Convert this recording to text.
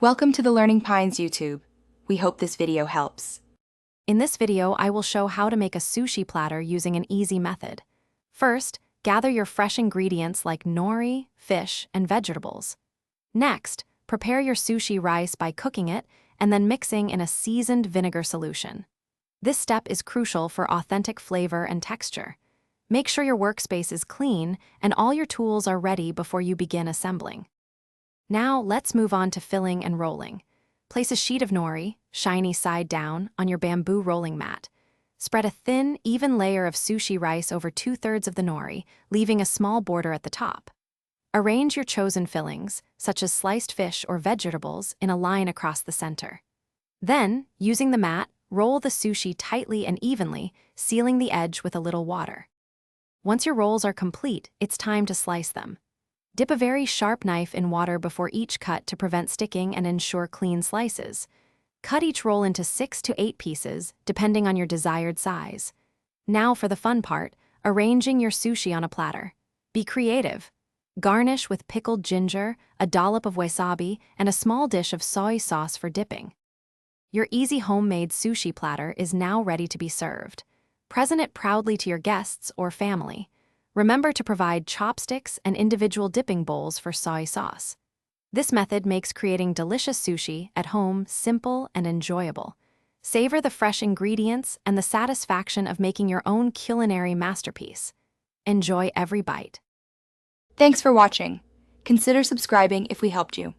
Welcome to the Learning Pines YouTube. We hope this video helps. In this video, I will show how to make a sushi platter using an easy method. First, gather your fresh ingredients like nori, fish, and vegetables. Next, prepare your sushi rice by cooking it and then mixing in a seasoned vinegar solution. This step is crucial for authentic flavor and texture. Make sure your workspace is clean and all your tools are ready before you begin assembling. Now, let's move on to filling and rolling. Place a sheet of nori, shiny side down, on your bamboo rolling mat. Spread a thin, even layer of sushi rice over 2/3 of the nori, leaving a small border at the top. Arrange your chosen fillings, such as sliced fish or vegetables, in a line across the center. Then, using the mat, roll the sushi tightly and evenly, sealing the edge with a little water. Once your rolls are complete, it's time to slice them. Dip a very sharp knife in water before each cut to prevent sticking and ensure clean slices. Cut each roll into 6 to 8 pieces, depending on your desired size. Now for the fun part, arranging your sushi on a platter. Be creative. Garnish with pickled ginger, a dollop of wasabi, and a small dish of soy sauce for dipping. Your easy homemade sushi platter is now ready to be served. Present it proudly to your guests or family. Remember to provide chopsticks and individual dipping bowls for soy sauce. This method makes creating delicious sushi at home simple and enjoyable. Savor the fresh ingredients and the satisfaction of making your own culinary masterpiece. Enjoy every bite. Thanks for watching. Consider subscribing if we helped you.